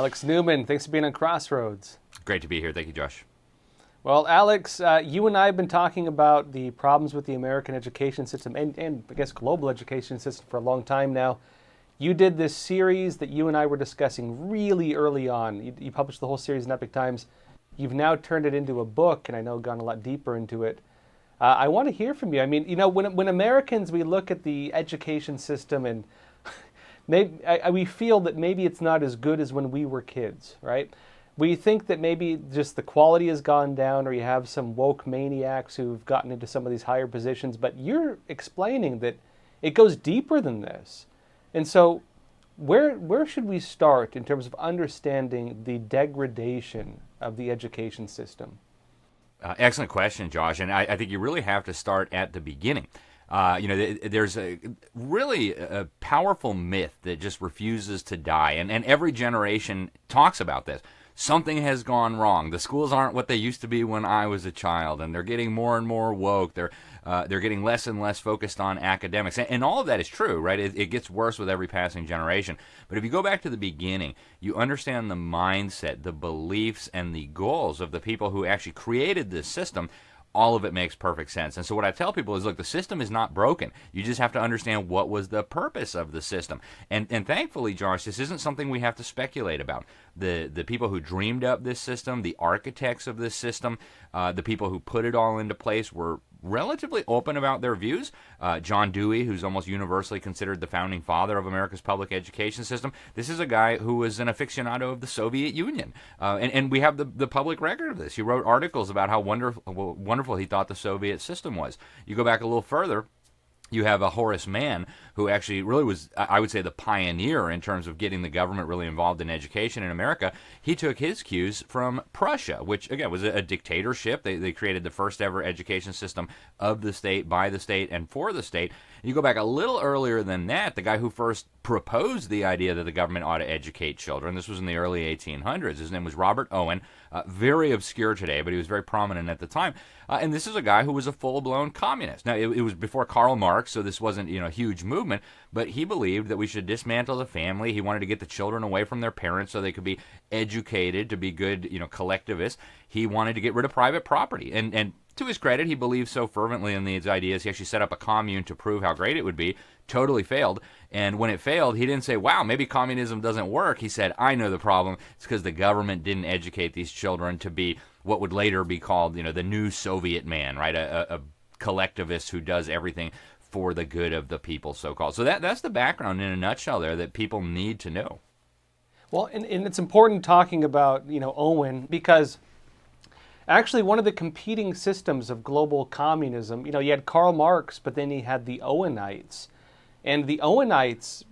Alex Newman, thanks for being on Crossroads. Great to be here. Thank you, Josh. Well, Alex, you and I have been talking about the problems with the American education system and I guess global education system for a long time now. You did this series that you and I were discussing really early on. You published the whole series in EPOCH Times. You've now turned it into a book, and I know gone a lot deeper into it. I want to hear from you. I mean, you know, when Americans, we look at the education system and we feel that maybe it's not as good as when we were kids, right? We think that maybe just the quality has gone down, or you have some woke maniacs who've gotten into some of these higher positions, but you're explaining that it goes deeper than this. And so where should we start in terms of understanding the degradation of the education system? Excellent question, Josh. And I think you really have to start at the beginning. There's a really a powerful myth that just refuses to die. And every generation talks about this. Something has gone wrong. The schools aren't what they used to be when I was a child, and they're getting more and more woke. They're getting less and less focused on academics, and all of that is true, right? It gets worse with every passing generation. But if you go back to the beginning, you understand the mindset, the beliefs, and the goals of the people who actually created this system. All of it makes perfect sense. And so what I tell people is, look, the system is not broken. You just have to understand what was the purpose of the system. And thankfully, Josh, this isn't something we have to speculate about. The people who dreamed up this system, the architects of this system, the people who put it all into place were relatively open about their views. John Dewey, who's almost universally considered the founding father of America's public education system, this is a guy who was an aficionado of the Soviet Union. And we have the public record of this. He wrote articles about how wonderful he thought the Soviet system was. You go back a little further, you have a Horace Mann, who actually really was, I would say, the pioneer in terms of getting the government really involved in education in America. He took his cues from Prussia, which, again, was a dictatorship. They created the first ever education system of the state, by the state, and for the state. You go back a little earlier than that, the guy who first proposed the idea that the government ought to educate children, this was in the early 1800s. His name was Robert Owen, very obscure today, but he was very prominent at the time. And this is a guy who was a full-blown communist. Now, it was before Karl Marx, so this wasn't a huge movement, but he believed that we should dismantle the family. He wanted to get the children away from their parents so they could be educated to be good, collectivists. He wanted to get rid of private property. And to his credit, he believed so fervently in these ideas, he actually set up a commune to prove how great it would be. Totally failed. And when it failed, he didn't say, wow, maybe communism doesn't work. He said, I know the problem. It's because the government didn't educate these children to be what would later be called, the new Soviet man, right? A collectivist who does everything for the good of the people, so-called. So that's the background in a nutshell there that people need to know. Well, and it's important talking about, Owen, because actually one of the competing systems of global communism, you had Karl Marx, but then he had the Onites. And the Onites,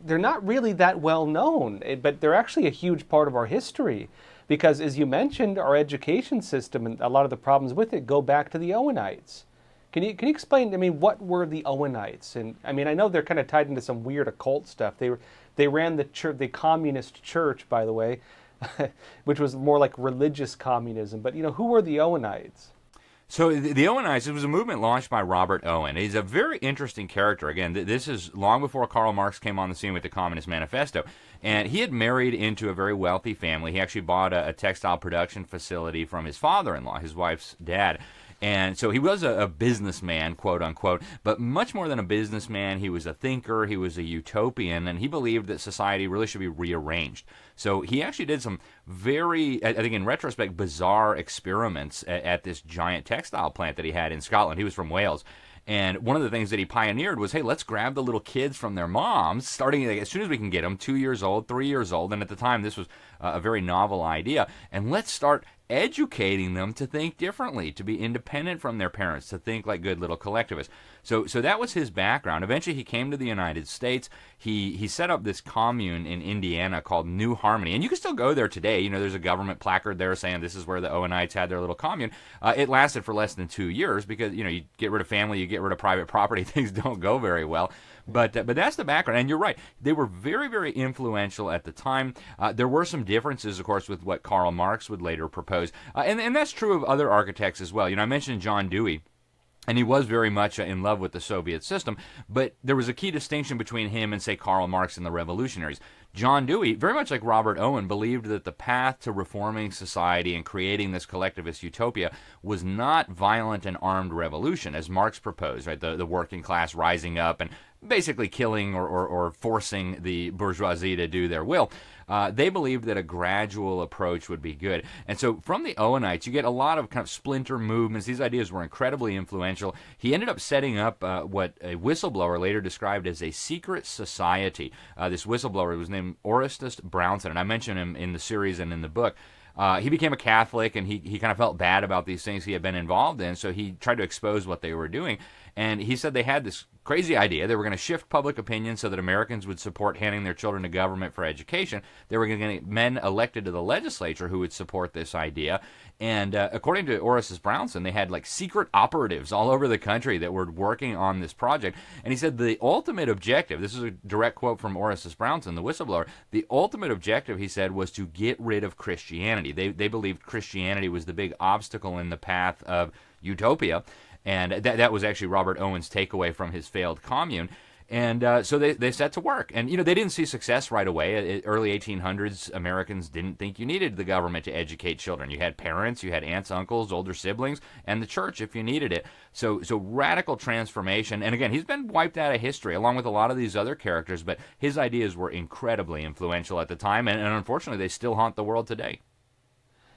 they're not really that well known, but they're actually a huge part of our history. Because as you mentioned, our education system and a lot of the problems with it go back to the Onites. Can you explain, what were the Onites? And I know they're kind of tied into some weird occult stuff. They ran the communist church, by the way, which was more like religious communism. But who were the Onites? So the Onites, it was a movement launched by Robert Owen. He's a very interesting character. Again, this is long before Karl Marx came on the scene with the Communist Manifesto. And he had married into a very wealthy family. He actually bought a textile production facility from his father-in-law, his wife's dad. And so he was a businessman, quote unquote, but much more than a businessman, he was a thinker, he was a utopian, and he believed that society really should be rearranged. So he actually did some very, I think in retrospect, bizarre experiments at this giant textile plant that he had in Scotland. He was from Wales. And one of the things that he pioneered was, hey, let's grab the little kids from their moms, starting as soon as we can get them, 2 years old, 3 years old, and at the time this was a very novel idea, and let's start educating them to think differently, to be independent from their parents, to think like good little collectivists. So that was his background. Eventually he came to the United States. He set up this commune in Indiana called New Harmony. And you can still go there today. There's a government placard there saying this is where the Onites had their little commune. It lasted for less than 2 years because, you get rid of family, you get rid of private property, things don't go very well. But that's the background. And you're right. They were very, very influential at the time. There were some differences, of course, with what Karl Marx would later propose. And that's true of other architects as well. I mentioned John Dewey. And he was very much in love with the Soviet system, but there was a key distinction between him and, say, Karl Marx and the revolutionaries. John Dewey, very much like Robert Owen, believed that the path to reforming society and creating this collectivist utopia was not violent and armed revolution, as Marx proposed, right? The working class rising up and basically killing or forcing the bourgeoisie to do their will. They believed that a gradual approach would be good. And so from the Onites, you get a lot of kind of splinter movements. These ideas were incredibly influential. He ended up setting up what a whistleblower later described as a secret society. This whistleblower was named Orestes Brownson, and I mention him in the series and in the book. He became a Catholic, and he kind of felt bad about these things he had been involved in, so he tried to expose what they were doing. And he said they had this crazy idea. They were going to shift public opinion so that Americans would support handing their children to government for education. They were going to get men elected to the legislature who would support this idea. And according to Orestes Brownson, they had like secret operatives all over the country that were working on this project. And he said the ultimate objective, this is a direct quote from Orestes Brownson, the whistleblower, the ultimate objective, he said, was to get rid of Christianity. They believed Christianity was the big obstacle in the path of utopia. And that was actually Robert Owen's takeaway from his failed commune. And so they set to work. And, they didn't see success right away. Early 1800s, Americans didn't think you needed the government to educate children. You had parents, you had aunts, uncles, older siblings, and the church if you needed it. So radical transformation. And again, he's been wiped out of history along with a lot of these other characters, but his ideas were incredibly influential at the time. And unfortunately, they still haunt the world today.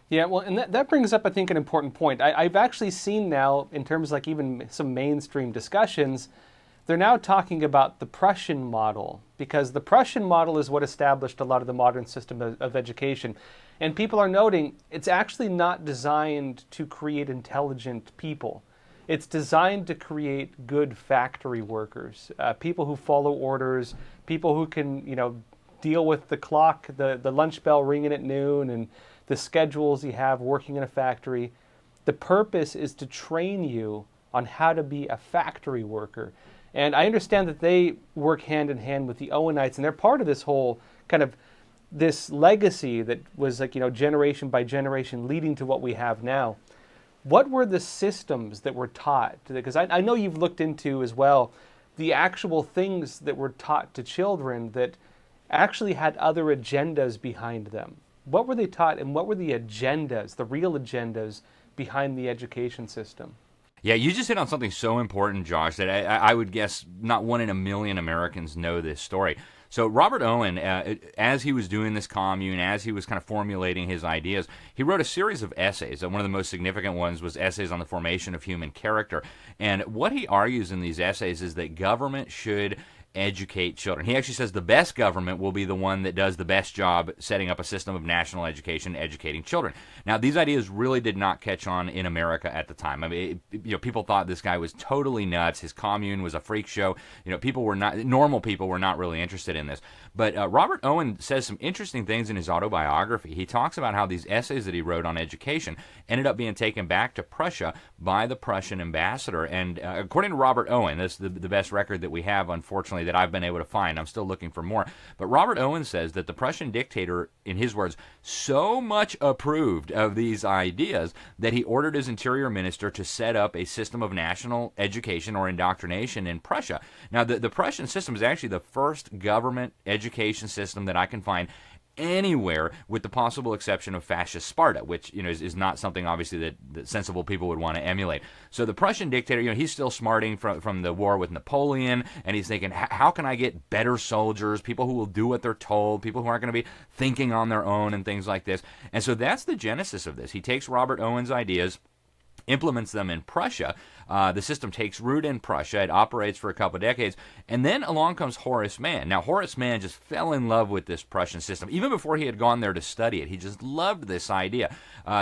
Yeah, well, and that brings up, I think, an important point. I've actually seen now, in terms of like even some mainstream discussions, they're now talking about the Prussian model, because the Prussian model is what established a lot of the modern system of education. And people are noting it's actually not designed to create intelligent people. It's designed to create good factory workers, people who follow orders, people who can, deal with the clock, the lunch bell ringing at noon, and the schedules you have working in a factory. The purpose is to train you on how to be a factory worker. And I understand that they work hand in hand with the Onites, and they're part of this whole kind of this legacy that was like, generation by generation leading to what we have now. What were the systems that were taught? Because I know you've looked into as well the actual things that were taught to children that actually had other agendas behind them. What were they taught, and what were the agendas, the real agendas behind the education system? Yeah, you just hit on something so important, Josh, that I would guess not 1 in a million Americans know this story. So Robert Owen, as he was doing this commune, as he was kind of formulating his ideas, he wrote a series of essays. One of the most significant ones was essays on the formation of human character. And what he argues in these essays is that government should educate children. He actually says the best government will be the one that does the best job setting up a system of national education, educating children. Now, these ideas really did not catch on in America at the time. I mean, people thought this guy was totally nuts. His commune was a freak show. Normal people were not really interested in this. But Robert Owen says some interesting things in his autobiography. He talks about how these essays that he wrote on education ended up being taken back to Prussia by the Prussian ambassador. And according to Robert Owen, this is the best record that we have, unfortunately, that I've been able to find. I'm still looking for more. But Robert Owen says that the Prussian dictator, in his words, so much approved of these ideas that he ordered his interior minister to set up a system of national education or indoctrination in Prussia. Now, the Prussian system is actually the first government education system that I can find anywhere, with the possible exception of fascist Sparta, which is not something obviously that sensible people would want to emulate. So the Prussian dictator, he's still smarting from the war with Napoleon, and he's thinking, how can I get better soldiers, people who will do what they're told, people who aren't going to be thinking on their own and things like this. And so that's the genesis of this. He takes Robert Owen's ideas, implements them in Prussia. The system takes root in Prussia. It operates for a couple of decades. And then along comes Horace Mann. Now, Horace Mann just fell in love with this Prussian system. Even before he had gone there to study it, he just loved this idea.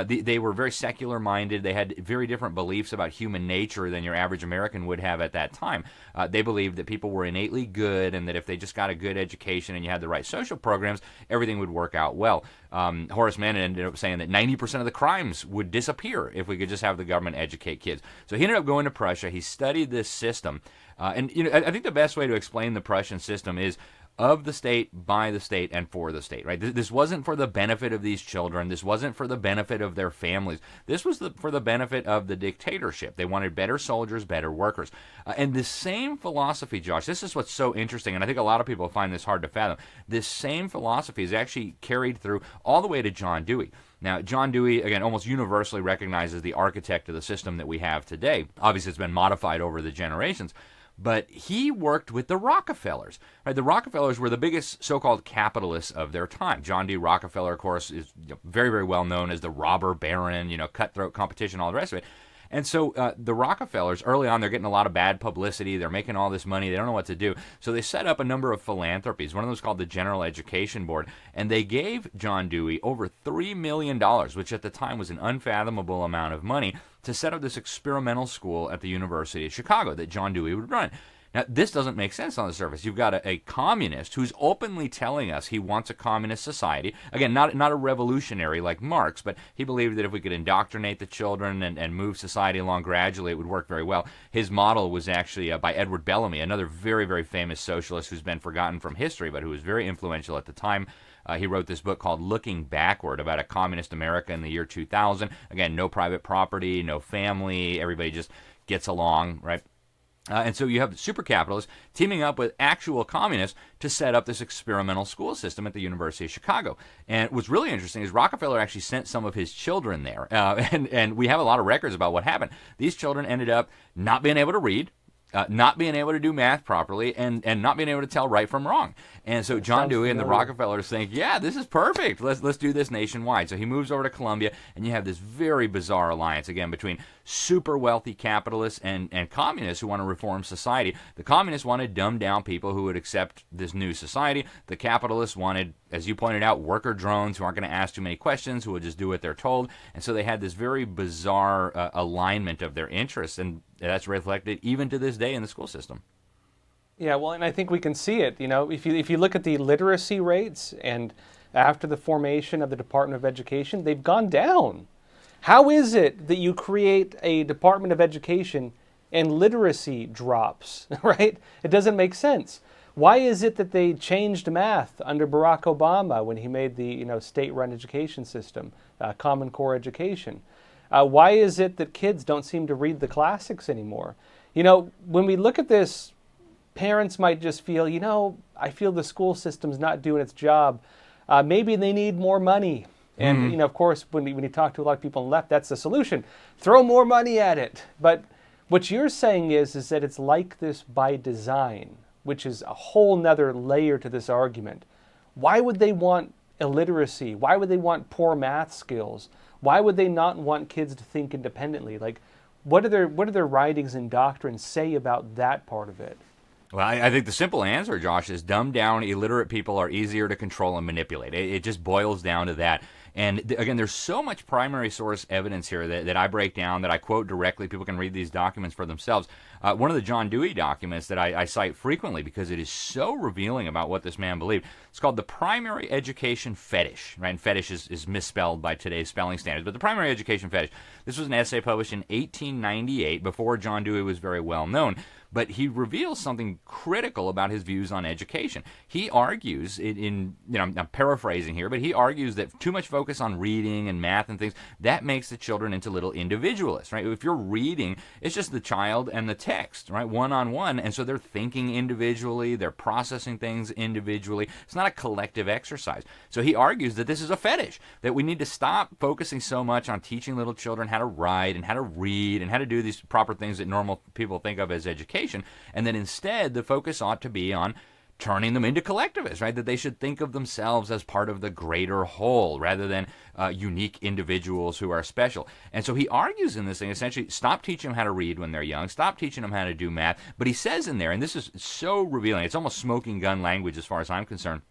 They were very secular-minded. They had very different beliefs about human nature than your average American would have at that time. They believed that people were innately good, and that if they just got a good education and you had the right social programs, everything would work out well. Horace Mann ended up saying that 90% of the crimes would disappear if we could just have the government educate kids. So he ended up going to Prussia. He studied this system. I think the best way to explain the Prussian system is of the state, by the state, and for the state, right? This wasn't for the benefit of these children. This wasn't for the benefit of their families. This was for the benefit of the dictatorship. They wanted better soldiers, better workers. And the same philosophy, Josh, this is what's so interesting, and I think a lot of people find this hard to fathom. This same philosophy is actually carried through all the way to John Dewey. Now, John Dewey, again, almost universally recognized as the architect of the system that we have today. Obviously, it's been modified over the generations. But he worked with the Rockefellers. Right? The Rockefellers were the biggest so-called capitalists of their time. John D. Rockefeller, of course, is very, very well known as the robber baron, cutthroat competition, all the rest of it. And so the Rockefellers, early on, they're getting a lot of bad publicity. They're making all this money. They don't know what to do. So they set up a number of philanthropies. One of them was called the General Education Board. And they gave John Dewey over $3 million, which at the time was an unfathomable amount of money, to set up this experimental school at the University of Chicago that John Dewey would run. Now, this doesn't make sense on the surface. You've got a communist who's openly telling us he wants a communist society. Again, not a revolutionary like Marx, but he believed that if we could indoctrinate the children and move society along gradually, it would work very well. His model was actually by Edward Bellamy, another very, very famous socialist who's been forgotten from history, but who was very influential at the time. He wrote this book called Looking Backward about a communist America in the year 2000. Again, no private property, no family, everybody just gets along, right? And so you have super capitalists teaming up with actual communists to set up this experimental school system at the University of Chicago. And what's really interesting is Rockefeller actually sent some of his children there. And we have a lot of records about what happened. These children ended up not being able to read, not being able to do math properly, and not being able to tell right from wrong. And so John Dewey and the Rockefellers think, yeah, this is perfect. Let's do this nationwide. So he moves over to Columbia, and you have this very bizarre alliance, again, between super wealthy capitalists and communists who want to reform society. The communists wanted dumbed-down people who would accept this new society. The capitalists wanted, as you pointed out, worker drones who aren't going to ask too many questions, who will just do what they're told. And so they had this very bizarre alignment of their interests, and that's reflected even to this day in the school system. Yeah, well, and I think we can see it. If you look at the literacy rates, and after the formation of the Department of Education, they've gone down. How is it that you create a Department of Education and literacy drops, right? It doesn't make sense. Why is it that they changed math under Barack Obama when he made the state-run education system, Common Core education? Why is it that kids don't seem to read the classics anymore? When we look at this, parents might just feel, I feel the school system's not doing its job. Maybe they need more money. And, of course, when you talk to a lot of people on the left, that's the solution. Throw more money at it. But what you're saying is that it's like this by design, which is a whole nother layer to this argument. Why would they want illiteracy? Why would they want poor math skills? Why would they not want kids to think independently? Like, what do their writings and doctrines say about that part of it? Well, I think the simple answer, Josh, is dumbed down, illiterate people are easier to control and manipulate. It just boils down to that. And again, there's so much primary source evidence here that I break down, that I quote directly. People can read these documents for themselves. One of the John Dewey documents that I cite frequently because it is so revealing about what this man believed. It's called The Primary Education Fetish, right? And fetish is misspelled by today's spelling standards, but The Primary Education Fetish. This was an essay published in 1898, before John Dewey was very well known. But he reveals something critical about his views on education. He argues, I'm paraphrasing here, but he argues that too much focus on reading and math and things, that makes the children into little individualists, right? If you're reading, it's just the child and the text, right? One-on-one, and so they're thinking individually, they're processing things individually. It's not a collective exercise. So he argues that this is a fetish, that we need to stop focusing so much on teaching little children how to write and how to read and how to do these proper things that normal people think of as education. And then instead, the focus ought to be on turning them into collectivists, right? That they should think of themselves as part of the greater whole rather than unique individuals who are special. And so he argues in this thing, essentially, stop teaching them how to read when they're young, stop teaching them how to do math. But he says in there, and this is so revealing, it's almost smoking gun language as far as I'm concerned.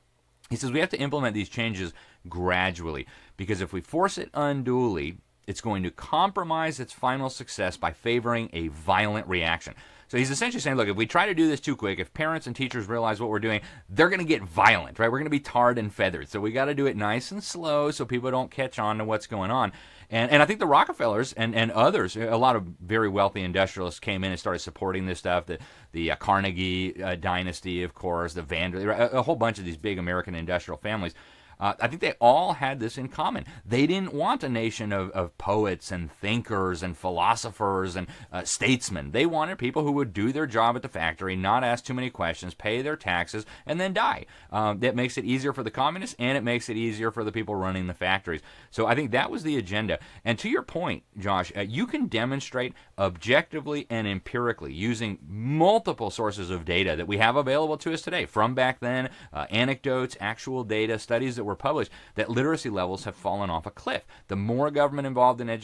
He says we have to implement these changes gradually, because if we force it unduly, it's going to compromise its final success by favoring a violent reaction. So he's essentially saying, look, if we try to do this too quick, if parents and teachers realize what we're doing, they're going to get violent, right? We're going to be tarred and feathered. So we got to do it nice and slow so people don't catch on to what's going on. And I think the Rockefellers and others, a lot of very wealthy industrialists came in and started supporting this stuff. The Carnegie dynasty, of course, the Vanderbilt, a whole bunch of these big American industrial families. I think they all had this in common. They didn't want a nation of poets and thinkers and philosophers and statesmen. They wanted people who would do their job at the factory, not ask too many questions, pay their taxes, and then die. That makes it easier for the communists, and it makes it easier for the people running the factories. So I think that was the agenda. And to your point, Josh, you can demonstrate objectively and empirically using multiple sources of data that we have available to us today, from back then, anecdotes, actual data, studies that were published, that literacy levels have fallen off a cliff. The more government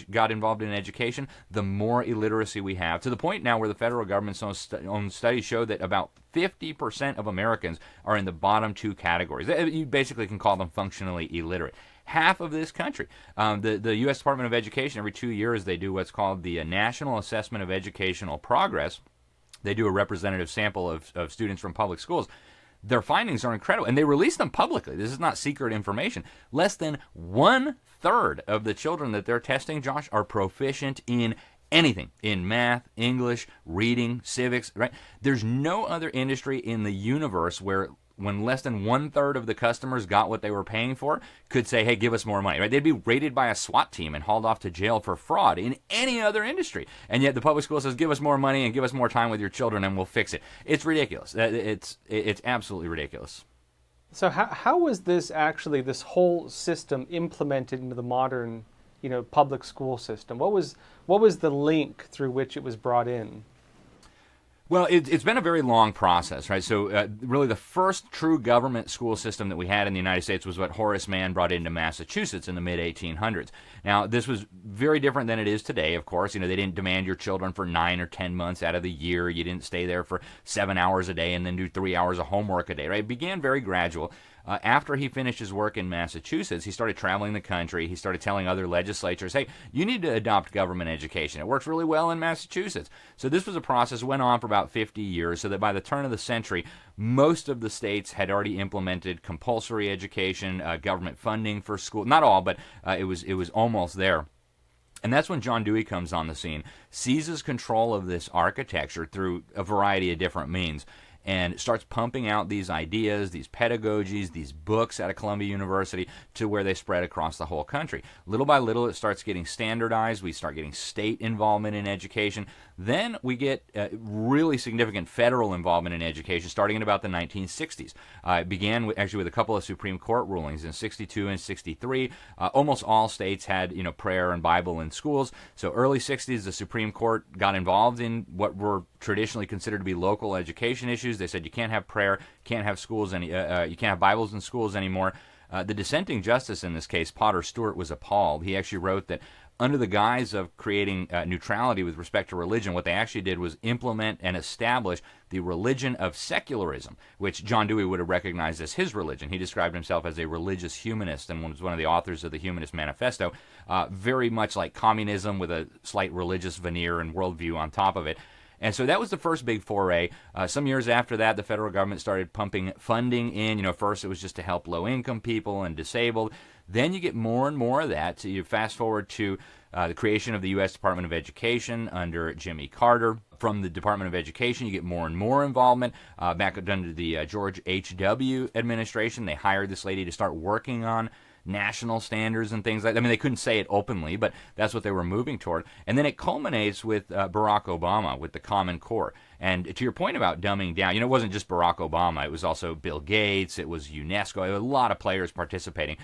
got involved in education, the more illiteracy we have, to the point now where the federal government's own studies show that about 50% of Americans are in the bottom two categories. You basically can call them functionally illiterate. Half of this country. The U.S. Department of Education, every 2 years, they do what's called the National Assessment of Educational Progress. They do a representative sample of students from public schools. Their findings are incredible, and they release them publicly. This is not secret information. Less than 1/3 of the children that they're testing, Josh, are proficient in anything, in math, English, reading, civics, right? There's no other industry in the universe where when less than 1/3 of the customers got what they were paying for, could say, hey, give us more money, right? They'd be raided by a SWAT team and hauled off to jail for fraud in any other industry. And yet the public school says, give us more money and give us more time with your children and we'll fix it. It's ridiculous. It's absolutely ridiculous. So how was this actually, this whole system implemented into the modern, public school system? What was the link through which it was brought in? Well, it's been a very long process, right? So really the first true government school system that we had in the United States was what Horace Mann brought into Massachusetts in the mid-1800s. Now, this was very different than it is today, of course. They didn't demand your children for 9 or 10 months out of the year. You didn't stay there for 7 hours a day and then do 3 hours of homework a day, right? It began very gradual. After he finished his work in Massachusetts, he started traveling the country. He started telling other legislatures, hey, you need to adopt government education. It works really well in Massachusetts. So this was a process that went on for about 50 years, so that by the turn of the century, most of the states had already implemented compulsory education, government funding for school. Not all, but it was almost there. And that's when John Dewey comes on the scene, seizes control of this architecture through a variety of different means, and starts pumping out these ideas, these pedagogies, these books out of Columbia University to where they spread across the whole country. Little by little, it starts getting standardized. We start getting state involvement in education. Then we get really significant federal involvement in education starting in about the 1960s. It began actually with a couple of Supreme Court rulings in 62 and 63. Almost all states had prayer and Bible in schools. So early 60s, the Supreme Court got involved in what were traditionally considered to be local education issues. They said you can't have prayer, can't have schools you can't have Bibles in schools anymore. The dissenting justice in this case, Potter Stewart, was appalled. He actually wrote that under the guise of creating neutrality with respect to religion, what they actually did was implement and establish the religion of secularism, which John Dewey would have recognized as his religion. He described himself as a religious humanist and was one of the authors of the Humanist Manifesto, very much like communism with a slight religious veneer and worldview on top of it. And so that was the first big foray. Some years after that, the federal government started pumping funding in. First it was just to help low-income people and disabled. Then you get more and more of that. So you fast forward to the creation of the U.S. Department of Education under Jimmy Carter. From the Department of Education, you get more and more involvement. Back under the George H.W. administration, they hired this lady to start working on national standards and things like that. I mean, they couldn't say it openly, but that's what they were moving toward. And then it culminates with Barack Obama, with the Common Core. And to your point about dumbing down, it wasn't just Barack Obama. It was also Bill Gates. It was UNESCO. There were a lot of players participating.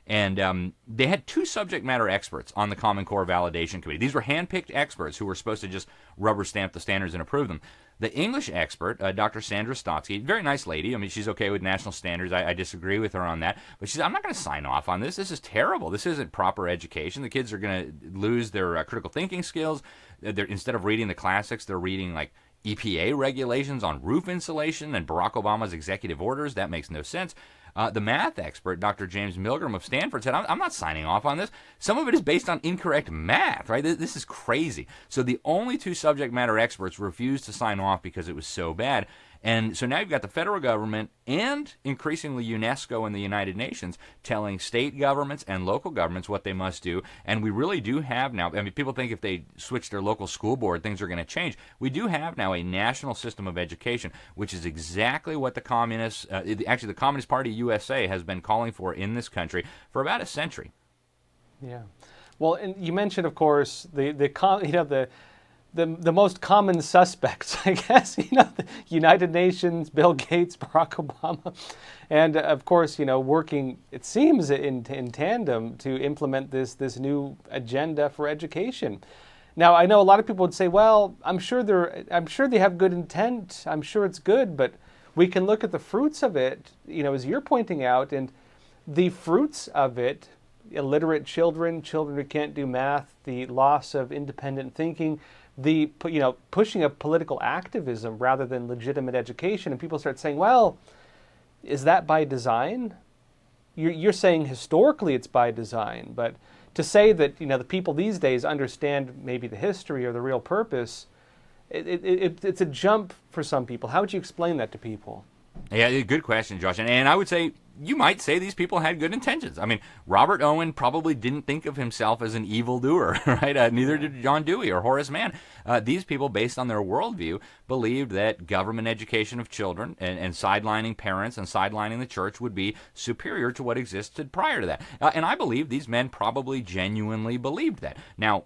And they had 2 subject matter experts on the Common Core Validation Committee. These were handpicked experts who were supposed to just rubber stamp the standards and approve them. The English expert, Dr. Sandra Stotsky, very nice lady. I mean, she's okay with national standards. I disagree with her on that. But she said, I'm not going to sign off on this. This is terrible. This isn't proper education. The kids are going to lose their critical thinking skills. Instead of reading the classics, they're reading like EPA regulations on roof insulation and Barack Obama's executive orders. That makes no sense. The math expert, Dr. James Milgram of Stanford, said, I'm not signing off on this. Some of it is based on incorrect math, right? This is crazy. So the only two subject matter experts refused to sign off because it was so bad. And so now you've got the federal government and increasingly UNESCO and the United Nations telling state governments and local governments what they must do. And we really do have now, I mean, people think if they switch their local school board, things are going to change. We do have now a national system of education, which is exactly what the communists, actually the Communist Party USA has been calling for in this country for about a century. Yeah. Well, and you mentioned, of course, the most common suspects, I guess, the United Nations, Bill Gates, Barack Obama, and of course, working, it seems, in tandem to implement this new agenda for education. Now, I know a lot of people would say, well, I'm sure they have good intent. I'm sure it's good, but we can look at the fruits of it, as you're pointing out, and the fruits of it, illiterate children who can't do math, the loss of independent thinking, the pushing of political activism rather than legitimate education, and people start saying, well, is that by design? You're saying historically it's by design, but to say that the people these days understand maybe the history or the real purpose, it's a jump for some people. How would you explain that to people? Yeah, good question, Josh. And I would say, you might say these people had good intentions. I mean, Robert Owen probably didn't think of himself as an evildoer, right? Neither did John Dewey or Horace Mann. These people, based on their worldview, believed that government education of children and sidelining parents and sidelining the church would be superior to what existed prior to that. And I believe these men probably genuinely believed that. Now,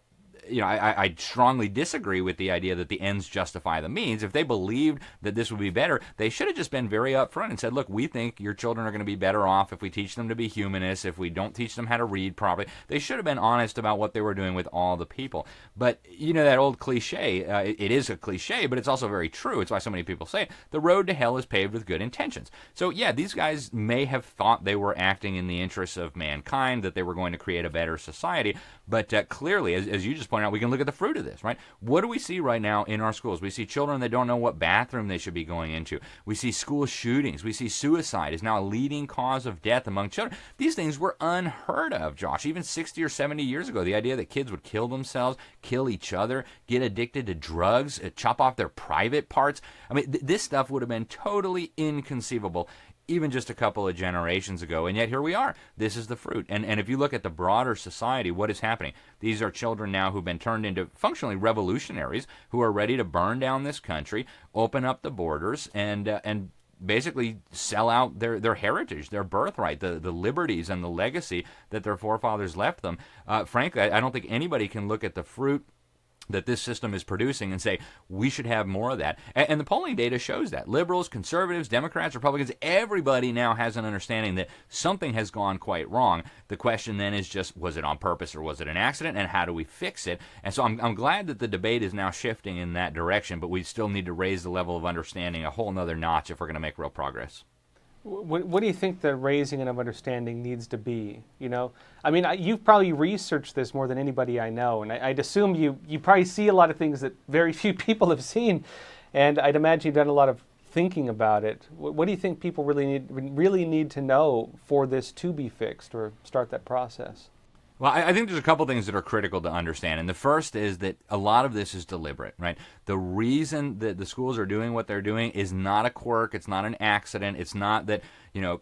I strongly disagree with the idea that the ends justify the means. If they believed that this would be better, they should have just been very upfront and said, look, we think your children are going to be better off if we teach them to be humanists, if we don't teach them how to read properly. They should have been honest about what they were doing with all the people. But, that old cliche, it is a cliche, but it's also very true. It's why so many people say it. The road to hell is paved with good intentions. So, yeah, these guys may have thought they were acting in the interests of mankind, that they were going to create a better society. But clearly, as you just pointed out, we can look at the fruit of this, right? What do we see right now in our schools? We see children that don't know what bathroom they should be going into. We see school shootings. We see suicide is now a leading cause of death among children. These things were unheard of, Josh. Even 60 or 70 years ago, the idea that kids would kill themselves, kill each other, get addicted to drugs, chop off their private parts. I mean, this stuff would have been totally inconceivable even just a couple of generations ago, and yet here we are. This is the fruit. And if you look at the broader society, what is happening? These are children now who've been turned into functionally revolutionaries who are ready to burn down this country, open up the borders, and basically sell out their heritage, their birthright, the liberties and the legacy that their forefathers left them. Frankly, I don't think anybody can look at the fruit that this system is producing and say, we should have more of that. And the polling data shows that. Liberals, conservatives, Democrats, Republicans, everybody now has an understanding that something has gone quite wrong. The question then is just, was it on purpose or was it an accident, and how do we fix it? And so I'm glad that the debate is now shifting in that direction, but we still need to raise the level of understanding a whole nother notch if we're going to make real progress. What do you think the raising of understanding needs to be? I mean, you've probably researched this more than anybody I know, and I'd assume you probably see a lot of things that very few people have seen, and I'd imagine you've done a lot of thinking about it. What do you think people really need to know for this to be fixed or start that process? Well, I think there's a couple things that are critical to understand. And the first is that a lot of this is deliberate, right? The reason that the schools are doing what they're doing is not a quirk. It's not an accident. It's not that,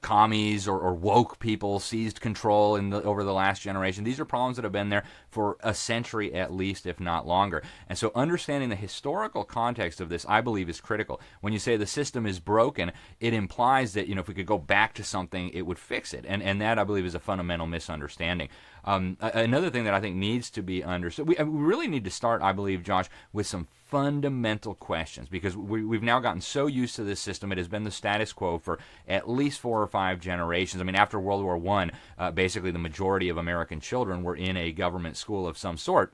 commies or woke people seized control over the last generation. These are problems that have been there for a century at least, if not longer. And so understanding the historical context of this, I believe, is critical. When you say the system is broken, it implies that, if we could go back to something, it would fix it. And that, I believe, is a fundamental misunderstanding. Another thing that I think needs to be understood, we really need to start, I believe, Josh, with some fundamental questions, because we've now gotten so used to this system. It has been the status quo for at least 4 or 5 generations. I mean, after World War I, basically the majority of American children were in a government school of some sort.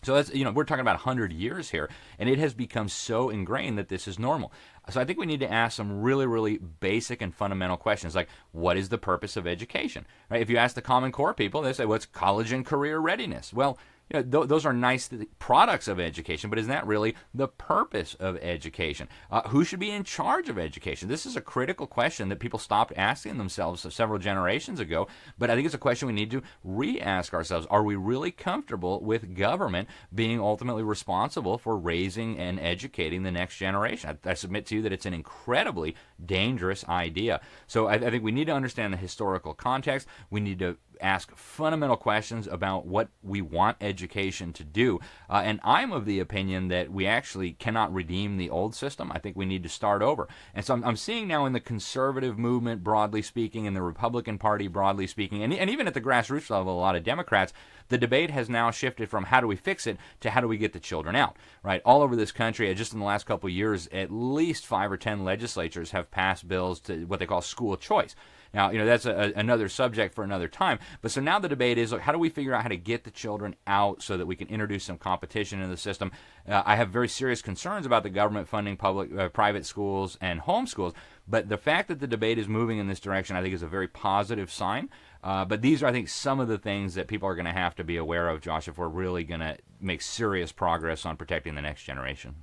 So that's, we're talking about 100 years here, and it has become so ingrained that this is normal. So I think we need to ask some really, really basic and fundamental questions, like, what is the purpose of education? Right? If you ask the Common Core people, they say, what's college and career readiness? Well, those are nice products of education, but is that really the purpose of education? Who should be in charge of education? This is a critical question that people stopped asking themselves several generations ago, but I think it's a question we need to re-ask ourselves. Are we really comfortable with government being ultimately responsible for raising and educating the next generation? I submit to you that it's an incredibly dangerous idea. So I think we need to understand the historical context. We need to ask fundamental questions about what we want education to do. And I'm of the opinion that we actually cannot redeem the old system. I think we need to start over. And so I'm seeing now in the conservative movement, broadly speaking, in the Republican Party, broadly speaking, and even at the grassroots level, a lot of Democrats, the debate has now shifted from how do we fix it to how do we get the children out, right? All over this country, just in the last couple of years, at least 5 or 10 legislatures have passed bills to what they call school choice. Now, that's another subject for another time. But so now the debate is, look, how do we figure out how to get the children out so that we can introduce some competition in the system? I have very serious concerns about the government funding private schools and homeschools. But the fact that the debate is moving in this direction, I think, is a very positive sign. But these are, I think, some of the things that people are going to have to be aware of, Josh, if we're really going to make serious progress on protecting the next generation.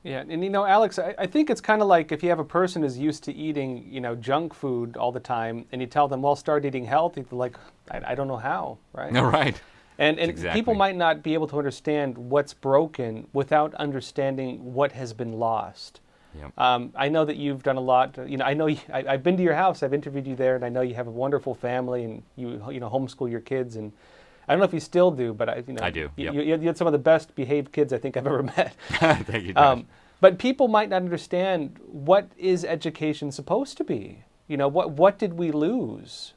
Yeah, and Alex, I think it's kind of like if you have a person who's used to eating, junk food all the time, and you tell them, well, start eating healthy, they're like, I don't know how, right? No, right. And Exactly. People might not be able to understand what's broken without understanding what has been lost. Yep. I know that you've done a lot. I know I've been to your house. I've interviewed you there, and I know you have a wonderful family, and you homeschool your kids. And I don't know if you still do, but I do. Yep. You had some of the best behaved kids I think I've ever met. Thank you, Josh. But people might not understand, what is education supposed to be? What did we lose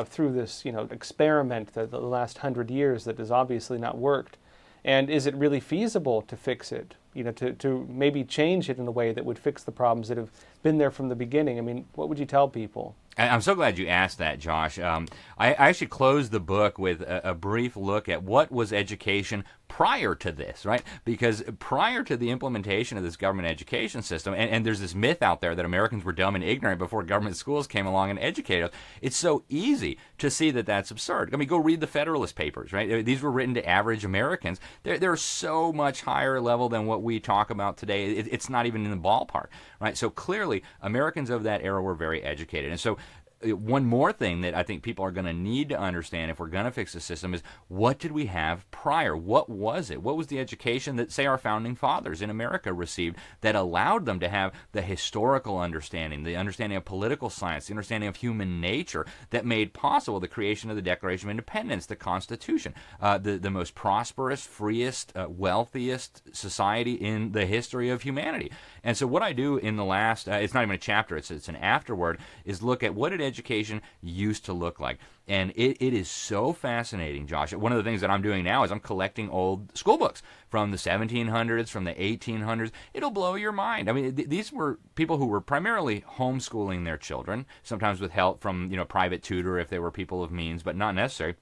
through this experiment the last 100 years that has obviously not worked? And is it really feasible to fix it? To maybe change it in a way that would fix the problems that have been there from the beginning? I mean, what would you tell people? I'm so glad you asked that, Josh. I actually closed the book with a brief look at what was education prior to this, right? Because prior to the implementation of this government education system, and there's this myth out there that Americans were dumb and ignorant before government schools came along and educated us. It's so easy to see that that's absurd. I mean, go read the Federalist Papers, right? These were written to average Americans. They're so much higher level than what we talk about today. It's not even in the ballpark, right? So clearly, Americans of that era were very educated. And so one more thing that I think people are going to need to understand if we're going to fix the system is, what did we have prior? What was it? What was the education that, say, our founding fathers in America received that allowed them to have the historical understanding, the understanding of political science, the understanding of human nature that made possible the creation of the Declaration of Independence, the Constitution, the most prosperous, freest, wealthiest society in the history of humanity? And so what I do in the last, it's not even a chapter, it's an afterword, is look at what did education used to look like. And it is so fascinating, Josh. One of the things that I'm doing now is I'm collecting old school books from the 1700s, from the 1800s. It'll blow your mind. I mean, these were people who were primarily homeschooling their children, sometimes with help from private tutor if they were people of means, but not necessary.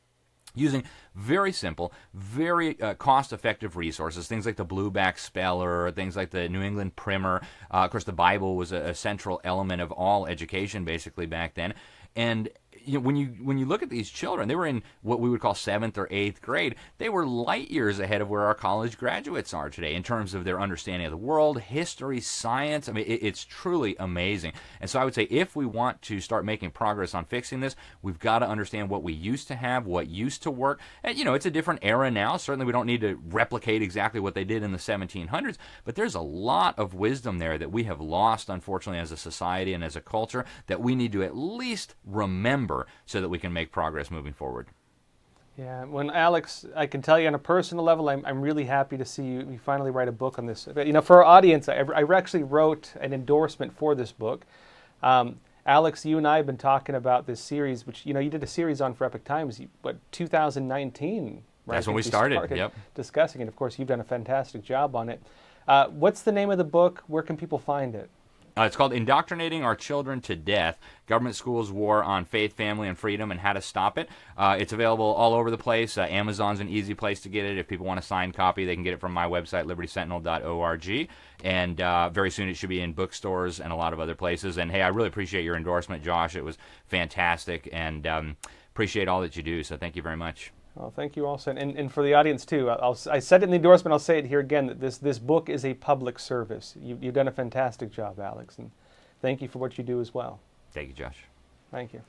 Using very simple, very cost-effective resources, things like the Blueback Speller, things like the New England Primer. Of course, the Bible was a central element of all education, basically, back then. And when you look at these children, they were in what we would call 7th or 8th grade. They were light years ahead of where our college graduates are today in terms of their understanding of the world, history, science. I mean, it's truly amazing. And so I would say if we want to start making progress on fixing this, we've got to understand what we used to have, what used to work. And, it's a different era now. Certainly we don't need to replicate exactly what they did in the 1700s, but there's a lot of wisdom there that we have lost, unfortunately, as a society and as a culture that we need to at least remember so that we can make progress moving forward. Yeah, when Alex, I can tell you on a personal level, I'm really happy to see you finally write a book on this. For our audience, I actually wrote an endorsement for this book. Alex, you and I have been talking about this series, which you did a series on for EPOCH Times, 2019. Right? That's when we started. Yep. Discussing it. Of course, you've done a fantastic job on it. What's the name of the book? Where can people find it? It's called Indoctrinating Our Children to Death, Government Schools' War on Faith, Family, and Freedom, and How to Stop It. It's available all over the place. Amazon's an easy place to get it. If people want a signed copy, they can get it from my website, libertysentinel.org. And very soon it should be in bookstores and a lot of other places. And, hey, I really appreciate your endorsement, Josh. It was fantastic, and appreciate all that you do, so thank you very much. Well, thank you also. And for the audience, too, I said it in the endorsement, I'll say it here again, that this book is a public service. You've done a fantastic job, Alex, and thank you for what you do as well. Thank you, Josh. Thank you.